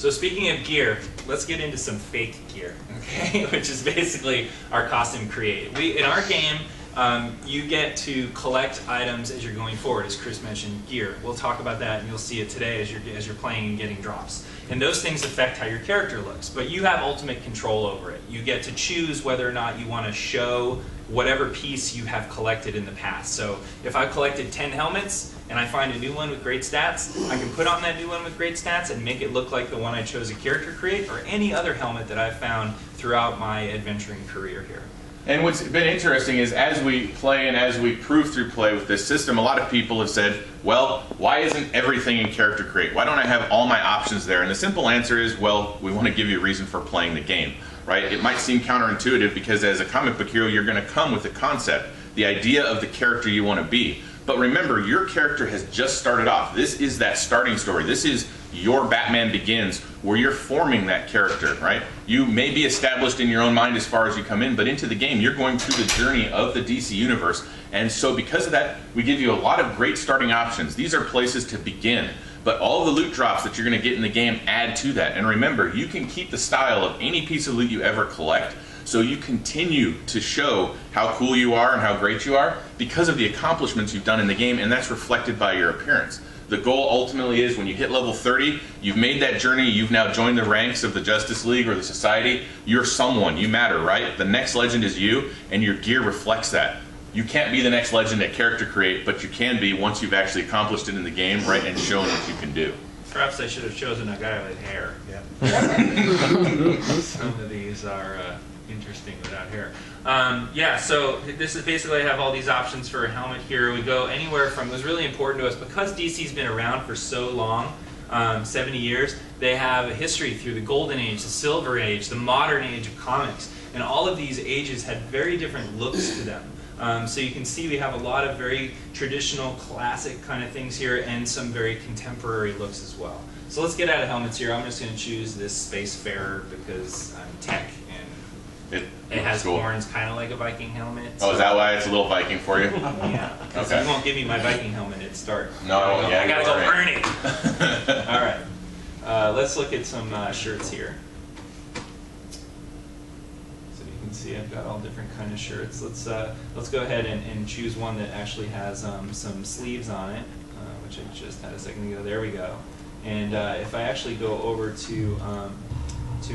So speaking of gear, let's get into some fake gear, okay? Which is basically our costume create. In our game, you get to collect items as you're going forward, as Chris mentioned, gear. We'll talk about that, and you'll see it today as you're playing and getting drops. And those things affect how your character looks, but you have ultimate control over it. You get to choose whether or not you want to show whatever piece you have collected in the past. So if I've collected 10 helmets and I find a new one with great stats, I can put on that new one with great stats and make it look like the one I chose a character create, or any other helmet that I've found throughout my adventuring career here. And what's been interesting is as we play and as we prove through play with this system, a lot of people have said, well, why isn't everything in character create? Why don't I have all my options there? And the simple answer is, well, we want to give you a reason for playing the game, right? It might seem counterintuitive because as a comic book hero, you're going to come with the concept, the idea of the character you want to be. But remember, your character has just started off. This is that starting story. This is your Batman Begins, where you're forming that character, right? You may be established in your own mind as far as you come in, but into the game, you're going through the journey of the DC Universe. And so because of that, we give you a lot of great starting options. These are places to begin. But all the loot drops that you're going to get in the game add to that. And remember, you can keep the style of any piece of loot you ever collect, so you continue to show how cool you are and how great you are because of the accomplishments you've done in the game, and that's reflected by your appearance. The goal ultimately is when you hit level 30, you've made that journey, you've now joined the ranks of the Justice League or the Society, you're someone, you matter, right? The next legend is you, and your gear reflects that. You can't be the next legend at character create, but you can be once you've actually accomplished it in the game, right, and shown what you can do. Perhaps I should have chosen a guy with hair. Yeah. Some of these are interesting without hair. Yeah, so this is basically, I have all these options for a helmet here. We go anywhere from, it was really important to us, because DC's been around for so long, 70 years, they have a history through the Golden Age, the Silver Age, the Modern Age of comics, and all of these ages had very different looks to them. So you can see we have a lot of very traditional, classic kind of things here, and some very contemporary looks as well. So let's get out of helmets here. I'm just going to choose this Spacefarer because I'm tech, and it has cool horns, kind of like a Viking helmet. Oh, is that why it's a little Viking for you? Yeah, because okay. You won't give me my Viking helmet at start. No, I gotta go earn it. All right, let's look at some shirts here. See, I've got all different kind of shirts. Let's go ahead and choose one that actually has some sleeves on it, which I just had a second ago. There we go. And if I actually go over to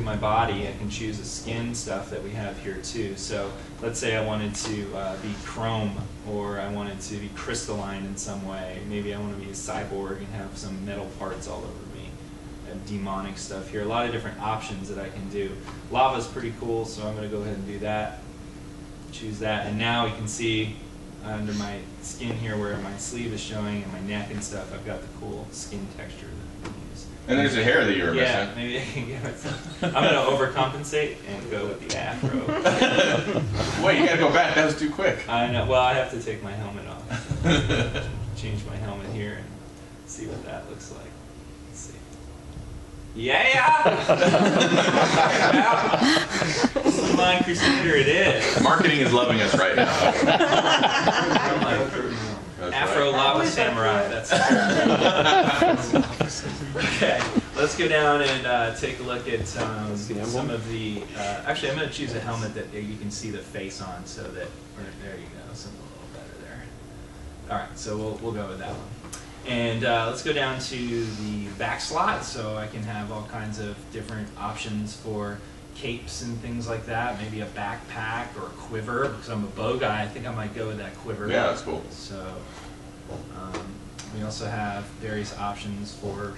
my body, I can choose the skin stuff that we have here too. So let's say I wanted to be chrome, or I wanted to be crystalline in some way. Maybe I want to be a cyborg and have some metal parts all over me. Demonic stuff here. A lot of different options that I can do. Lava's pretty cool, so I'm going to go ahead and do that. Choose that, and now you can see under my skin here where my sleeve is showing and my neck and stuff, I've got the cool skin texture that I can use. And there's the hair that you were missing. Yeah, maybe I can give myself. I'm going to overcompensate and go with the afro. Wait, you got to go back. That was too quick. I know. Well, I have to take my helmet off. Change my helmet here and see what that looks like. Yeah! Slime Crusader it is. Marketing is loving us right now. Afro Lava Samurai. That's okay. Let's go down and take a look at some of the. Actually, I'm going to choose a helmet that you can see the face on, so that there you go, something a little better there. All right, so we'll go with that one. And let's go down to the back slot, so I can have all kinds of different options for capes and things like that. Maybe a backpack or a quiver, because I'm a bow guy. I think I might go with that quiver. Yeah, that's cool. So we also have various options for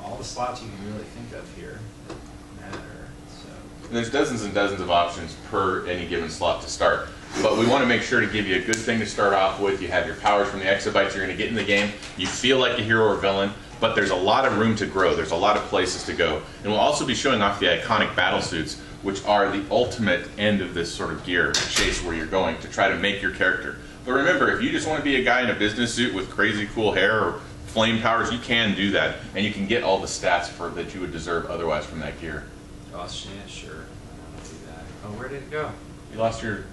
all the slots you can really think of here that matter. So and there's dozens and dozens of options per any given slot to start. But we want to make sure to give you a good thing to start off with. You have your powers from the exabytes you're going to get in the game. You feel like a hero or villain, but there's a lot of room to grow. There's a lot of places to go. And we'll also be showing off the iconic battle suits, which are the ultimate end of this sort of gear chase where you're going to try to make your character. But remember, if you just want to be a guy in a business suit with crazy cool hair or flame powers, you can do that. And you can get all the stats that you would deserve otherwise from that gear. Oh, yeah, sure. I'll do that. Oh, where did it go? You lost your...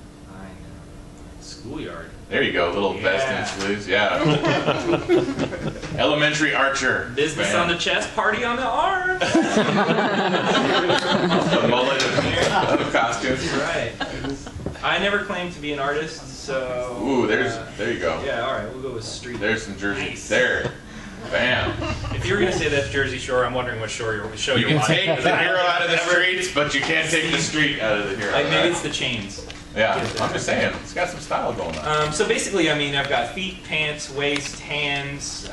Schoolyard. There you go, little vest and sleeves, yeah. Elementary archer. Business on the chest, party on the arm. A mullet of costumes. Right. I never claimed to be an artist, so. Ooh, there you go. Yeah, all right, we'll go with street. There's some Jersey. Nice. There. Bam. If you were going to say that's Jersey Shore, I'm wondering what show You you're can watching. take the hero out of the streets, but you can't take the street out of the hero. Like, maybe right? it's the chains. Yeah, I'm just saying, it's got some style going on. So basically, I mean, I've got feet, pants, waist, hands,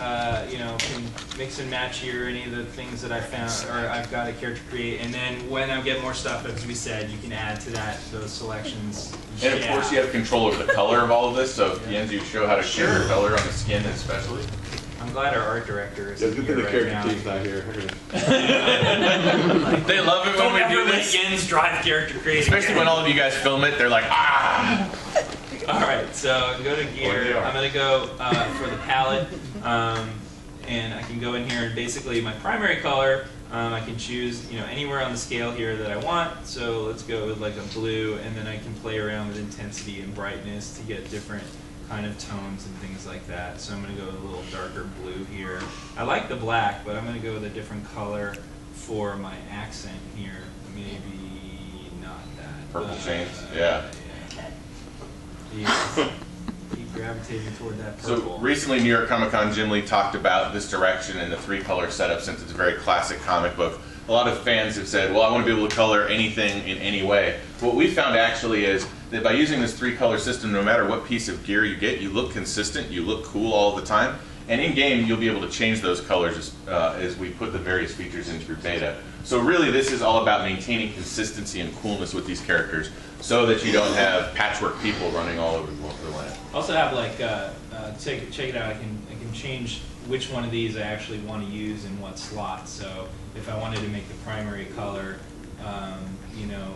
you know, can mix and match here any of the things that I found, or I've got a character create, and then when I get more stuff, as we said, you can add to that, those selections. And of course, you have control over the color of all of this, so Jens, you show how to change the color on the skin especially. I'm glad our art director is Yeah, here good thing the right character now. team's not here. They love it when Don't we ever do let this. Jens drive character creating. Especially when all of you guys film it, they're like, ah! All right, so go to Or they gear. are. I'm gonna go for the palette, and I can go in here and basically my primary color. I can choose, you know, anywhere on the scale here that I want. So let's go with like a blue, and then I can play around with intensity and brightness to get different kind of tones and things like that. So I'm gonna go with a little darker blue here. I like the black, but I'm gonna go with a different color for my accent here. Maybe not that. Purple but, chains, yeah. Keep gravitating toward that So purple. recently, New York Comic Con, Jim Lee talked about this direction and the 3-color setup since it's a very classic comic book. A lot of fans have said, well, I want to be able to color anything in any way. What we found actually is that by using this 3-color system, no matter what piece of gear you get, you look consistent, you look cool all the time. And in game, you'll be able to change those colors as we put the various features in through beta. So really, this is all about maintaining consistency and coolness with these characters so that you don't have patchwork people running all over the land. Also have like, check it out, I can change which one of these I actually want to use in what slot. So if I wanted to make the primary color, you know,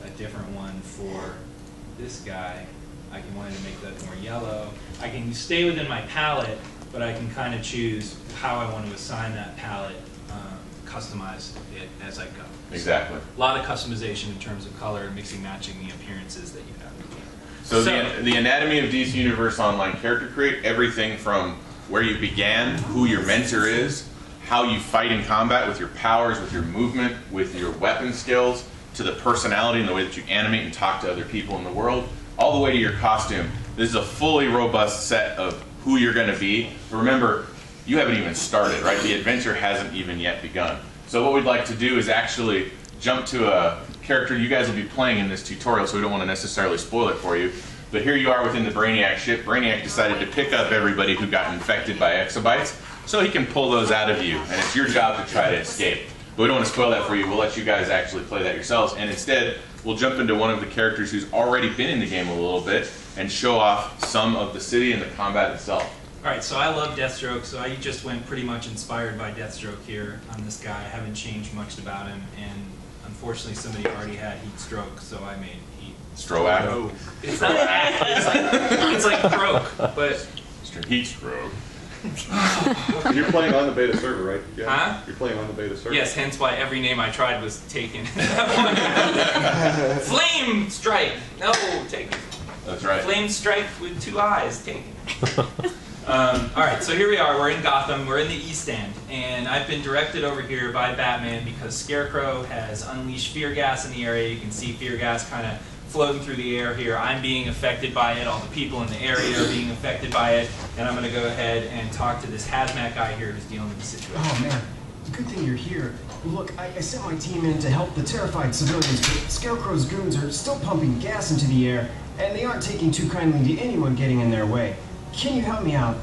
a different one for this guy, I can wanted to make that more yellow. I can stay within my palette, but I can kind of choose how I want to assign that palette, customize it as I go. Exactly. So, a lot of customization in terms of color and mixing, matching the appearances that you have in the game. So the anatomy of DC Universe Online Character Create, everything from where you began, who your mentor is, how you fight in combat with your powers, with your movement, with your weapon skills, to the personality and the way that you animate and talk to other people in the world, all the way to your costume. This is a fully robust set of who you're going to be. But remember, you haven't even started, right? The adventure hasn't even yet begun. So what we'd like to do is actually jump to a character you guys will be playing in this tutorial, so we don't want to necessarily spoil it for you. But here you are within the Brainiac ship. Brainiac decided to pick up everybody who got infected by exobites, so he can pull those out of you, and it's your job to try to escape. But we don't want to spoil that for you. We'll let you guys actually play that yourselves, and instead, we'll jump into one of the characters who's already been in the game a little bit and show off some of the city and the combat itself. All right, so I love Deathstroke, so I just went pretty much inspired by Deathstroke here on this guy. I haven't changed much about him, and unfortunately somebody already had heat stroke, so I made heat. Stroke. Oh, it's not it's like broke, but Heat stroke. You're playing on the beta server, right? Yeah. Huh? You're playing on the beta server. yes, hence why every name I tried was taken. Flame Strike, no, taken. That's right. Flame Strike with 2 eyes, taken. All right, so here we are. We're in Gotham. We're in the East End, and I've been directed over here by Batman because Scarecrow has unleashed fear gas in the area. You can see fear gas kind of floating through the air here. I'm being affected by it. All the people in the area are being affected by it, and I'm going to go ahead and talk to this hazmat guy here who's dealing with the situation. Oh man, good thing you're here. Look, I sent my team in to help the terrified civilians, but Scarecrow's goons are still pumping gas into the air, and they aren't taking too kindly to anyone getting in their way. Can you help me out?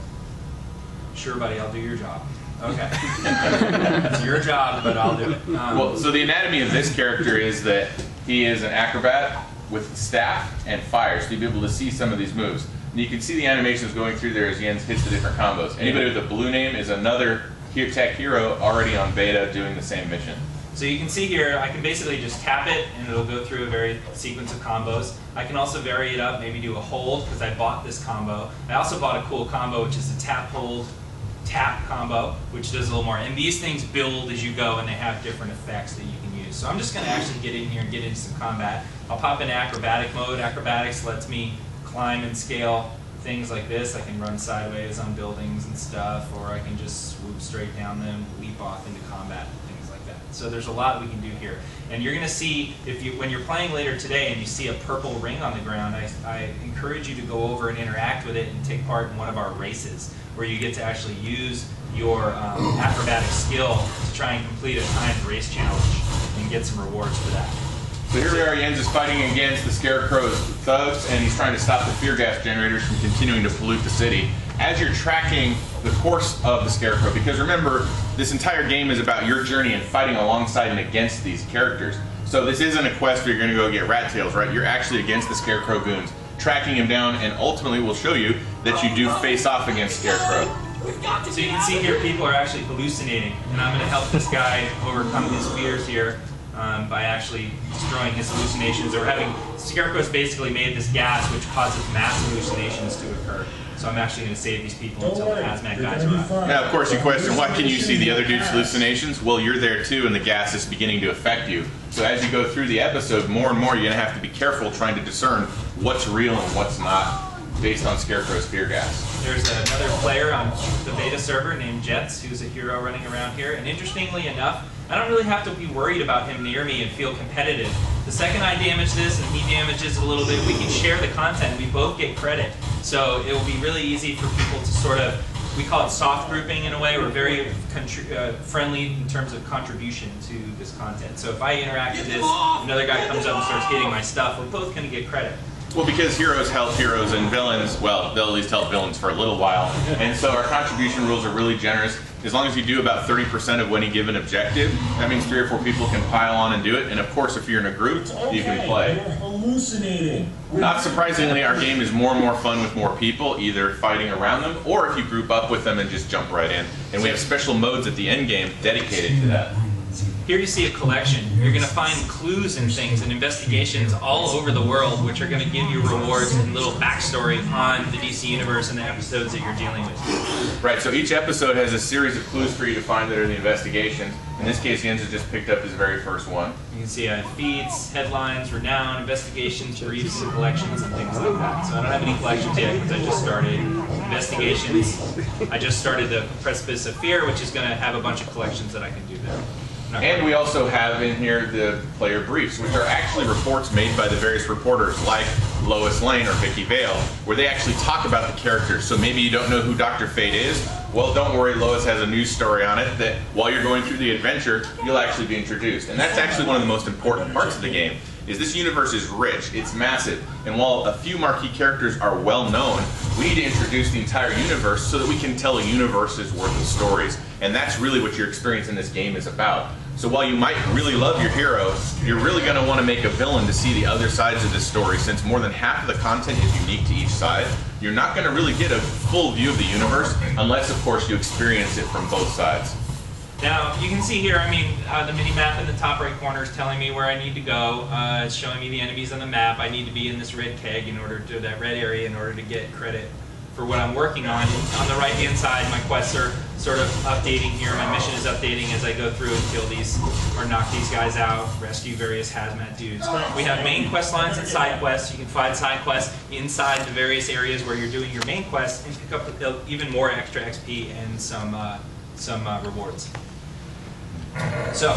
Sure, buddy, I'll do your job. Okay. It's your job, but I'll do it. Well, so the anatomy of this character is that he is an acrobat with staff and fire, so you'll be able to see some of these moves. And you can see the animations going through there as Jens hits the different combos. Anybody with a blue name is another tech hero already on beta doing the same mission. So you can see here, I can basically just tap it and it'll go through a very sequence of combos. I can also vary it up, maybe do a hold, because I bought this combo. I also bought a cool combo, which is a tap, hold, tap combo, which does a little more. And these things build as you go, and they have different effects that you can use. So I'm just going to actually get in here and get into some combat. I'll pop in acrobatic mode. Acrobatics lets me climb and scale things like this. I can run sideways on buildings and stuff, or I can just swoop straight down them, leap off into combat, things like that. So there's a lot we can do here. And you're going to see, when you're playing later today and you see a purple ring on the ground, I encourage you to go over and interact with it and take part in one of our races, where you get to actually use your acrobatic skill to try and complete a timed race challenge and get some rewards for that. So here we are, Jens is fighting against the Scarecrow's thugs, and he's trying to stop the fear gas generators from continuing to pollute the city. As you're tracking the course of the Scarecrow, because remember, this entire game is about your journey and fighting alongside and against these characters. So this isn't a quest where you're going to go get rat tails, right? You're actually against the Scarecrow goons, tracking him down, and ultimately will show you that you do face off against Scarecrow. So you can see here people are actually hallucinating, and I'm going to help this guy overcome his fears here by actually destroying his hallucinations. Or Scarecrow's basically made this gas which causes mass hallucinations to occur. So I'm actually going to save these people until the hazmat guys arrive. Now, of course, you question, why can you see the other dude's hallucinations? Well, you're there too, and the gas is beginning to affect you. So as you go through the episode, more and more you're going to have to be careful trying to discern what's real and what's not, based on Scarecrow's fear gas. There's another player on the beta server named Jets, who's a hero running around here. And interestingly enough, I don't really have to be worried about him near me and feel competitive. The second I damage this and he damages it a little bit, we can share the content. We both get credit. So it will be really easy for people to sort of, we call it soft grouping in a way. We're very friendly in terms of contribution to this content. So if I interact with this, another guy comes up and starts hitting my stuff, we're both going to get credit. Well, because heroes help heroes and villains, well, they'll at least help villains for a little while. And so our contribution rules are really generous. As long as you do about 30% of any given objective, that means 3 or 4 people can pile on and do it. And of course, if you're in a group, you can play. You're hallucinating. Not surprisingly, our game is more and more fun with more people, either fighting around them, or if you group up with them and just jump right in. And we have special modes at the end game dedicated to that. Here you see a collection. You're going to find clues and things and investigations all over the world which are going to give you rewards and little backstory on the DC Universe and the episodes that you're dealing with. Right, so each episode has a series of clues for you to find that are the investigations. In this case, Jens has just picked up his very first one. You can see feeds, headlines, renown, investigations, briefs, and collections, and things like that. So I don't have any collections yet because I just started. Investigations, I just started the Precipice of Fear, which is going to have a bunch of collections that I can do there. And we also have in here the player briefs, which are actually reports made by the various reporters like Lois Lane or Vicky Vale, where they actually talk about the characters. So maybe you don't know who Dr. Fate is. Well, don't worry, Lois has a news story on it that while you're going through the adventure, you'll actually be introduced. And that's actually one of the most important parts of the game, is this universe is rich, it's massive, and while a few marquee characters are well known, we need to introduce the entire universe so that we can tell a universe's worth of stories. And that's really what your experience in this game is about. So while you might really love your hero, you're really going to want to make a villain to see the other sides of this story, since more than half of the content is unique to each side. You're not going to really get a full view of the universe unless, of course, you experience it from both sides. Now, you can see here, the mini-map in the top right corner is telling me where I need to go. It's showing me the enemies on the map. I need to be in this red keg in order to, that red area in order to get credit for what I'm working on. On the right-hand side, my quests are sort of updating here. My mission is updating as I go through and kill these, or knock these guys out, rescue various hazmat dudes. We have main quest lines and side quests. You can find side quests inside the various areas where you're doing your main quest and pick up even more extra XP and some rewards. So,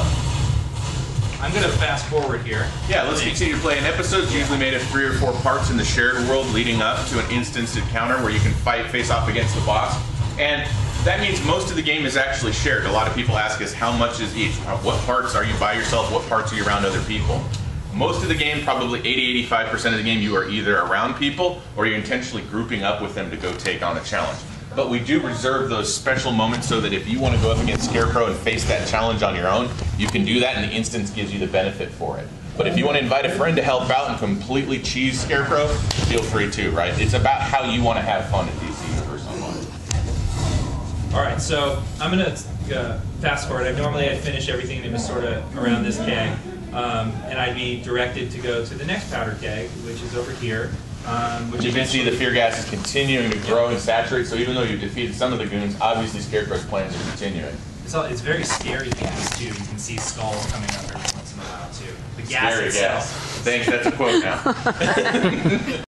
I'm going to fast forward here. Yeah, let's continue to play. An episode's usually made of 3 or 4 parts in the shared world leading up to an instanced encounter where you can face off against the boss. And that means most of the game is actually shared. A lot of people ask us, how much is each? What parts are you by yourself? What parts are you around other people? Most of the game, probably 80-85% of the game, you are either around people or you're intentionally grouping up with them to go take on a challenge. But we do reserve those special moments so that if you want to go up against Scarecrow and face that challenge on your own, you can do that, and the instance gives you the benefit for it. But if you want to invite a friend to help out and completely cheese Scarecrow, feel free to, right? It's about how you want to have fun at DC Universe Online. All right, so I'm going to fast forward. Normally I'd finish everything that was sort of around this keg, and I'd be directed to go to the next powder keg, which is over here. Which you can see the fear gas is continuing to grow and saturate, so even though you've defeated some of the goons, obviously Scarecrow's plans are continuing. It's very scary gas, too. You can see skulls coming up every once in a while, too. The gas Scary itself. gas. Thanks, that's a quote now.